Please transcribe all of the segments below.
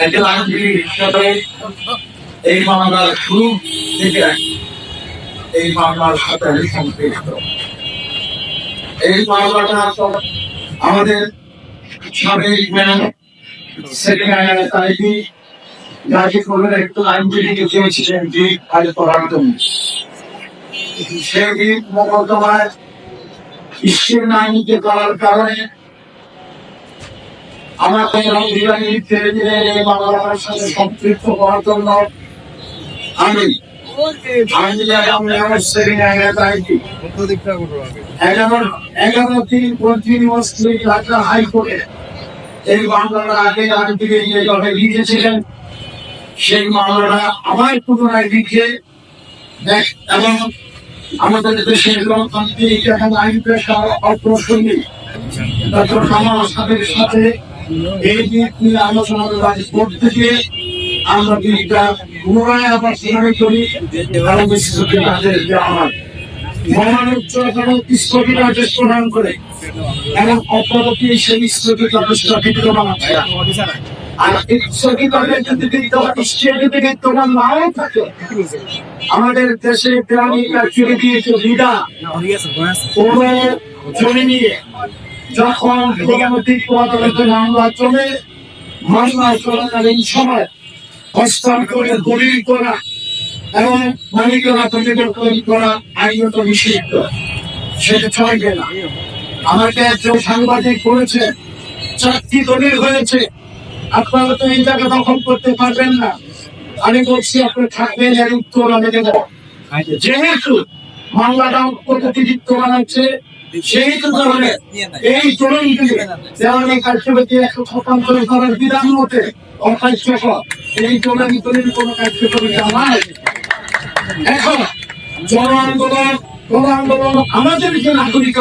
একজন আইনজীবী হিসাবে এই মামলার শুরু থেকে এই মামলার সাথে আমি সম্পৃক্ত। এই মামলাটা আমাদের সাবেক সেক্রেটারি গাজীপুরের একটু আইনজীবীকে চেয়েছিলেন যে কাজ করার জন্য সেই মোকদ্দমায় ইস্যুর আইনকে করার কারণে আমাকে এই মামলার সাথে সম্পৃক্ত করার জন্য আমি হাইকোর্টে এই মামলাটা আগে আইনজীবী লিখেছিলেন, সেই মামলাটা আমার পুনরায় লিখে এবং আমাদের দেশের গণতান্ত্রিক এবং আইন পেশা অগ্রসরী ডক্টর কামাল সাহেবের সাথে এই দিক নিয়ে আলোচনা করতে গিয়ে আমরা জিনিসটা পুনরায় আবার শুনানি করি এবং আমার মহানুচ্চ এবং স্থগিতাদেশ প্রদান করে এবং অপরতি সেই স্থগিতাদেশটা বিদ্যমান আছে। আর স্থগিতাদেশ যদি বিদ্যমান নাও থাকে, আমাদের দেশে গ্রামীণ কার্যকে দিয়েছে বিদা কোন জমি নিয়ে যখন আদালতে মামলা চলে, মামলা চলাকালীন সময় হস্তান্তরের দলিল করা এবং মালিকানা পরিবর্তন করা আইনত নিষিদ্ধ, সেটা চলবে না। আমাকে একজন সাংবাদিক বলেছে 4টি দলিল হয়েছে, আপনারা তো এই জায়গা দখল করতে পারবেন না। আমি বলছি আপনি থাকবেন, এর উত্তর আমি দেব। যেহেতু মামলাটা পদ্ধতি বানাচ্ছে সেই কারণে এই দলিলগুলি দেওয়ানি কার্যবাহী 100% করার বিধান মতে অকার্যকর, এই দলিল কোন কার্যকরিতা নাই। এখন জন আন্দোলন আমাদের যে নাগরিক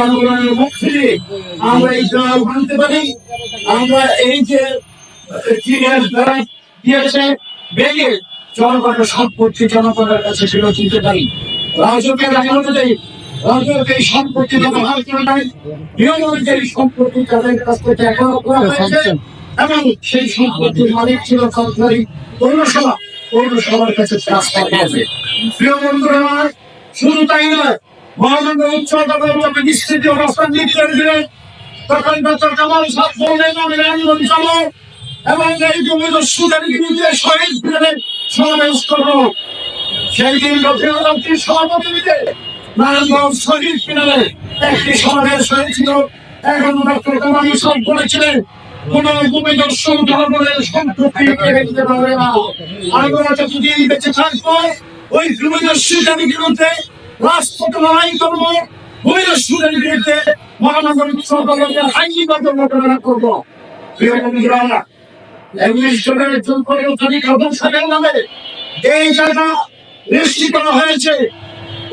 আন্দোলনের মধ্যে দিয়ে আমরা এই জবাব মানতে পারি। আমরা এই যে দিয়েছে বেগে জনগণের সম্পত্তি জনগণের কাছে ফেরত দিতে পারি। রাজকের আইন অনুযায়ী রাজক এই সম্পত্তি ব্যবহার করে নাই, নিয়ম অনুযায়ী সম্পত্তি তাদের কাছ থেকে এখনো করা হয়েছে এবং সেই সম্পত্তির মালিক ছিল সরকারি পৌরসভার কাছে ট্রান্সফার হবে। প্রিয় বন্ধুরা আমার, শুধু তাই নয়, মহানগর উচ্চ আদালত বিস্তৃত অবস্থান নির্দেশ দিলেন। তখন ডক্টর কামাল সাহেব বললেন আমি আন্দোলন চালু এবং এই জমিদস্যুদের বিরুদ্ধে শহীদ মিনারে সমাবেশ করব। সেই দিন রফিউদ্দিনের সভাপতিত্বে নারায়ণগঞ্জ শহীদ মিনারে একটি সমাবেশ হয়েছিল। এখন ডক্টর কামাল সাহেব বলেছিলেন কোন ভূমিদস্যু জনগণের সম্পত্তি কেড়ে নিতে পারবে না। আমরা যদি বেঁচে থাকবো ওই ভূমিদস্যুদের বিরুদ্ধে রাজপথে লড়াই করবো, ভূমিদস্যুদের বিরুদ্ধে মহানগর উচ্চ আদালতের আইনগত মোকাবেলা করবো। প্রিয় বন্ধুরা, 19 জনের নামে এই জায়গা রেজিস্ট্রি করা হয়েছে।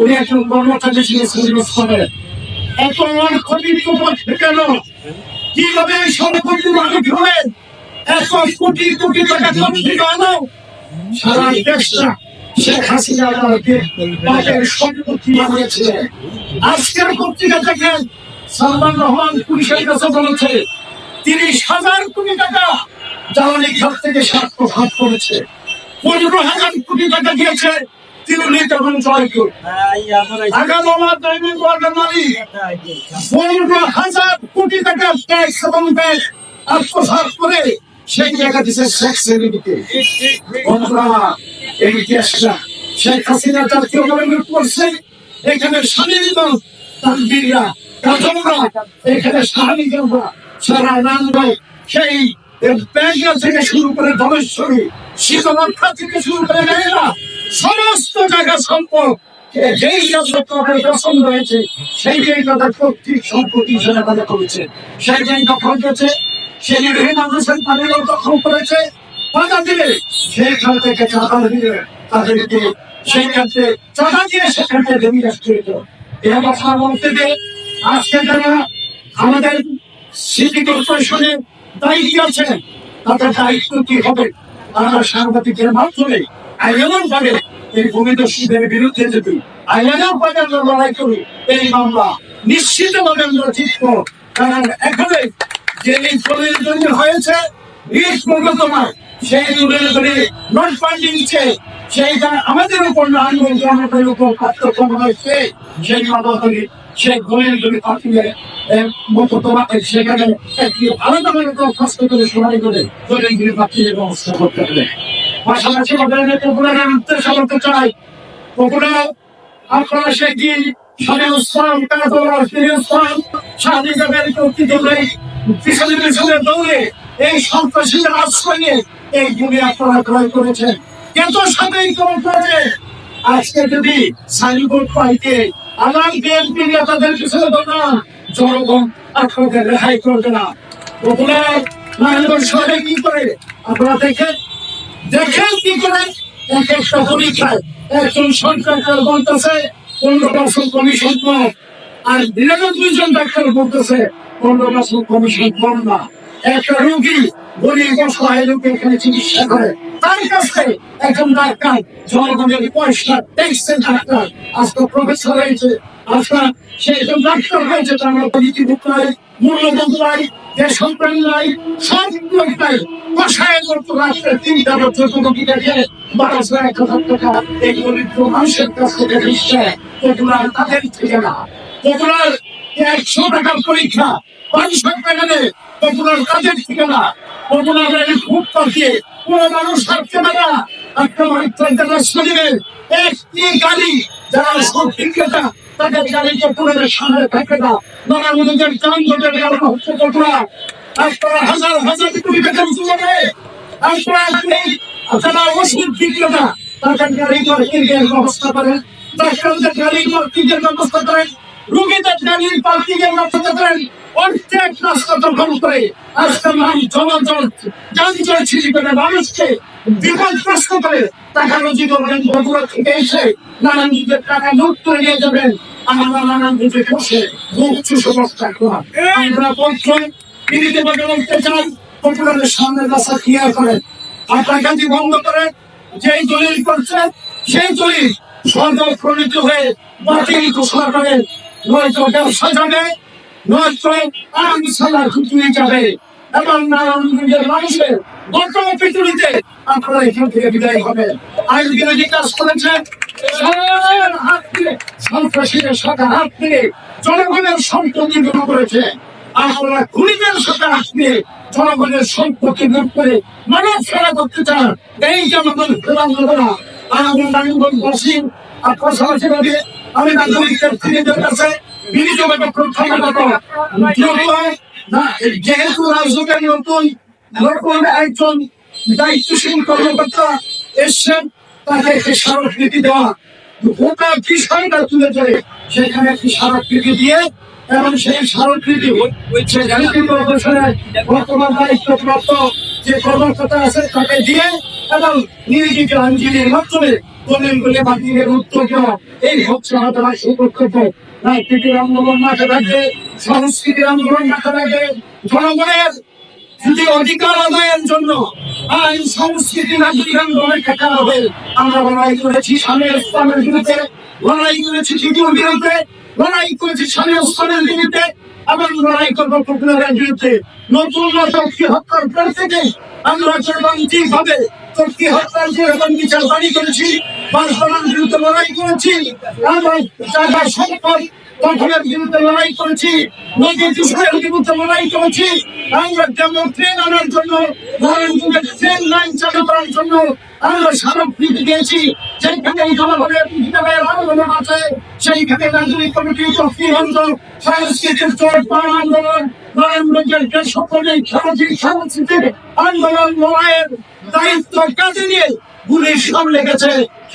উনি একজন কর্মচারী ছিলেন। এত ক্ষতির কেন, কিভাবে এই সম্পত্তি মালিক হলেন? 100 কোটি কোটি টাকা সারা দেশটা শেখ হাসিনা তাদের সম্পত্তি বানিয়েছিলেন। আজকের পত্রিকা দেখেন সালমান রহমান পুলিশের কাছে বলেছে 30,000 কোটি টাকা জ্বালানি খাত থেকে স্বার্থ ভাগ করেছে, 15,000 কোটি টাকা দিয়েছে তৃণমূল এবং জয়পুর। 15,000 কোটি টাকা ট্যাক্স এবং ব্যাংক আত্মসাৎ করে সেই জায়গা দিচ্ছে শেখ সেলিমকে। এই দেশটা শেখ হাসিনা জাতীয় গভর্নমেন্ট করছে, এখানে স্বাধীনতা তানভীররা কাজলরা, এখানে স্বাধীনতা সারা নান্দয় সেই ব্যাংক থেকে শুরু করে ধলেশ্বরী শীতলক্ষা থেকে শুরু করে মেয়েরা সমস্ত জায়গা সম্পদ যেই পছন্দ হয়েছে সেই তাদের প্রত্যেক সম্পত্তি হিসেবে তাদের করেছে। সেই জায়গা দখল করেছে, সেই মানুষের তাদেরও দখল করেছে। বাধা দিলে সেইখান থেকে চাঁদা দিয়ে তাদেরকে সেই ক্ষেত্রে চাঁদা দিয়ে সেখান থেকে বেরিয়ে আসতে হতো। এ কথার মধ্যে দিয়ে আজকে যারা আমাদের সিটি কর্পোরেশনের দায়িত্ব আছেন তাদের দায়িত্ব কি হবে? তারা সাংবাদিকের মাধ্যমে এমন ভাবে এই ভূমিদস্যুদের বিরুদ্ধে যদি আইনানুভাবে লড়াই করি, এই মামলা নিশ্চিতভাবে আমরা জিতব। কারণ এখানে যে এই দলিল হয়েছে রিস্ক তোমার সেই দূরের করে নোট পাল্টি দিচ্ছে, সেইটা আমাদের উপর না আনবেন, জনগণের উপর কার্যক্রম হয়েছে, সেই মাদকগুলি সেই গোয়েলগুলি পাঠিয়ে মতো তোমাকে সেখানে একটি আলাদাভাবে দরখাস্ত করে সবাই করে গোয়েলগুলি পাঠিয়ে ব্যবস্থা করতে হবে। পাশাপাশি আমাদের পপুলারের উদ্দেশ্য বলতে চাই, পপুলার আপনারা সেই দিন দৌড়ে এই সন্ত্রাসীদের আশ্রয়ে এই ভূমি আপনারা ক্রয় করেছেন, এত সাথেই করে আজকে যদি সাইনবোর্ড পাইতে আমার বিএনপি নেতাদের পিছনে না জনগণ আপনাকে রেহাই করবে না। পপুলার নারায়ণগঞ্জ শহরে কি করে আপনারা দেখেন কি করে এক একটা পরীক্ষায় একজন সরকার বলতেছে 15% কমিশন কম, আর 99 জন ডাক্তার বলতেছে 15% কমিশন কম না। একটা রোগী গরিব অসহায় রোগী এখানে চিকিৎসা করে, তার কাছে একজন ডাক্তার জনগণের পয়সা ট্যাক্সের ডাক্তার আজকে প্রফেসর হয়েছে, আজকে সে একজন ডাক্তার হয়েছে, তার নীতিভুক্ত নাই, মূল্যবোধ নাই, দেশপ্রেম নাই, সব নাই। কষায় করতো রাষ্ট্রের 3টা বছর রোগী দেখে 12,000-1,000 টাকা এই দরিদ্র মানুষের কাছ থেকে দিচ্ছে। পপুলার তাদের থেকে না, পপুলার 100 টাকার পরীক্ষা 500 টাকা দেয়, পপুলার কাজের থেকে না, পপুলারের খুব পাঠিয়ে পুরো মানুষ থাকতে পারে না। একটা মানুষের রাস্তা দিবে একটি গাড়ি যারা সব বিক্রেতা তাদের গাড়িকে পুরের সামনে থাকে না, নানা মধ্যে যানজটের কারণ হচ্ছে পপুলার। আপনারা হাজার হাজার কোটি টাকা তুলে আপনারা যারা ওষুধ বিক্রেতা তাদের গাড়ি পার্কিংয়ের ব্যবস্থা করেন, ডাক্তারদের গাড়ি পার্কিংয়ের ব্যবস্থা করেন, রোগীদের গাড়ির পার্কিংয়ের ব্যবস্থা করেন, অর্ধেক রাস্তা দখল করে আজকে জনজট যানজট সৃষ্টি করে মানুষকে বিপদগ্রস্ত করে টাকা রুজি করবেন। বগুড়া থেকে এসে নানান দিকের টাকা লুট করে নিয়ে যাবেন, আমরা নানান দিকে বসে মুখ সুসমস্যা করেন। আমরা বলছি বিরোধী বলতে চান পপুলারের সামনে রাস্তা ক্লিয়ার করেন, হাঁটাঘাটি বন্ধ করে যেই দলিল করছে সেই দলিল সরকার প্রণীত হয়ে বাতিল ঘোষণা করে, নয়তো ব্যবসা যাবে, নয়তো আইন সালার খুঁটিয়ে যাবে এবং নারায়ণগঞ্জের মানুষের বর্তমান পৃথিবীতে আপনারা এখান থেকে বিদায় হবে। আইন বিরোধী কাজ করেছে, হাত দিয়ে সন্ত্রাসীদের সাথে হাত দিয়ে জনগণের সম্পত্তি গ্রহণ করেছে। আপনারা খুনিদের সাথে হাত দিয়ে জনগণের সম্পত্তি লুট করে মানব সেবা করতে চান, এই জনগণ ফেরান দেবে না। আমাদের নারায়ণগঞ্জবাসী আর পাশাপাশি ভাবে আমি নাগরিকদের ফিরিদের কাছে বিনীতভাবে যেহেতু রাজনীতির নতুন একজন দায়িত্বশীল কর্মকর্তা এসছেন, তাকে একটি স্মারকলিপি দেওয়া, গোটা বিষয়টা তুলে ধরে সেখানে একটি স্মারকলিপি দিয়ে এবং সেই স্মারকলিপি বর্তমান দায়িত্বপ্রাপ্ত যে কর্মকর্তা আছে তাকে দিয়ে এবং নিয়োজিত আইনজীবীর মাধ্যমে দলিলগুলি বাতিলের উদ্যোগ নেওয়া, এই হচ্ছে আমাদের সুকর্তব্য। রাজনীতির আন্দোলন মাঠে থাকে, সংস্কৃতির আন্দোলন মাঠে থাকে, জনগণের যদি অধিকার আদায়ের জন্য আইন সংস্কৃতি নাগরিক আন্দোলনের টাকা হবে। আমরা লড়াই করেছি স্বামী ইসলামের বিরুদ্ধে, লড়াই করেছি টিটুর বিরুদ্ধে, লড়াই করেছি স্বামী ইসলামের বিরুদ্ধে, আবার লড়াই করবো পপুলারের বিরুদ্ধে। নতুন তর্কি হত্যার পর থেকে আমরা চরমান্তিক ভাবে তর্কি হত্যার যেরকম বিচার দাবি করেছি, বাসবানার বিরুদ্ধে লড়াই করেছি, এবং জায়গা সম্পদ দখলের বিরুদ্ধে লড়াই করেছি, নদী দূষণের বিরুদ্ধে লড়াই করেছি। আমরা যেমন ট্রেন আনার জন্য নারায়ণগঞ্জের ট্রেন লাইন চালু করার জন্য আমরা স্মারকলিপি দিয়েছি, যেখানে জনগণের আন্দোলন আছে সেইখানে নাগরিক কমিটি, চক্রী আন্দোলন, সাংস্কৃতিক চোট আন্দোলন, নারায়ণগঞ্জের যে সকলেই সাংস্কৃতিক আন্দোলন লড়াইয়ের দায়িত্ব কাজে নিয়ে পুলিশ সামনে গেছে,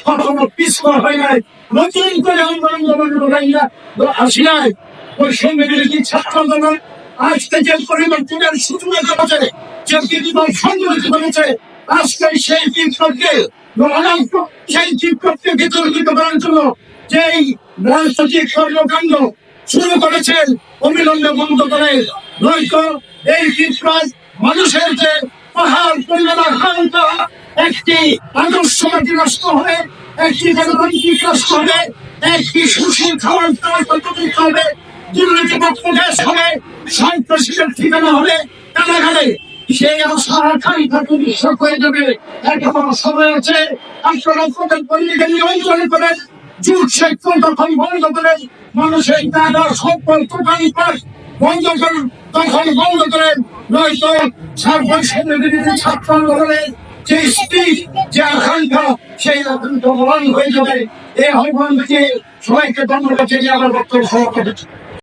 কখনো পিছপা হয় নাই। নতুন করে আন্দোলন লড়াইয়া আসি নাই, ওই সঙ্গে বিরোধী ছাত্র আন্দোলন আজকে যে পরিবর্তনের সূচনা করেছে, যে বিপ্লব সংগঠিত করেছে, আজকে সেই বিপ্লবকে সেই বিপ্লবকে বিতর্কিত করার জন্য যেই রাজনৈতিক কর্মকাণ্ড শুরু করেছেন অবিলম্বে বন্ধ করে, নয়তো এই বিপ্লব মানুষের যে পাহাড় পরিমাণ আকাঙ্ক্ষা একটি আদর্শবাদী রাষ্ট্র হবে, একটি গণতান্ত্রিক রাষ্ট্র হবে, একটি সুশীল খাবার দাবার পদ্ধতি হবে, দুর্নীতিমুক্ত দেশ হবে, সন্ত্রাসীদের ঠিকানা হবে, কারাগারে সেই আশা আকাঙ্ক্ষাকে নিঃস্ব করে দেবে একেবারে সময় আছে। আপনারা প্রত্যেক পরিবেশকে নিয়ন্ত্রণ করেন, জুট সেক্টর তখন বন্ধ করেন, মানুষের টাকা সম্পদ দোকানপাট বন্ধ করেন, তখন বন্ধ করেন, নয়তো সার্বক্ষণিক ছাত্র আন্দোলনের যে স্পিড, যে আকাঙ্ক্ষা, সেই আকাঙ্ক্ষা বন্ধ হয়ে যাবে। এই আহ্বান থেকে সবাইকে ধন্যবাদ জানিয়ে আমার বক্তব্য সমাপ্ত করছি।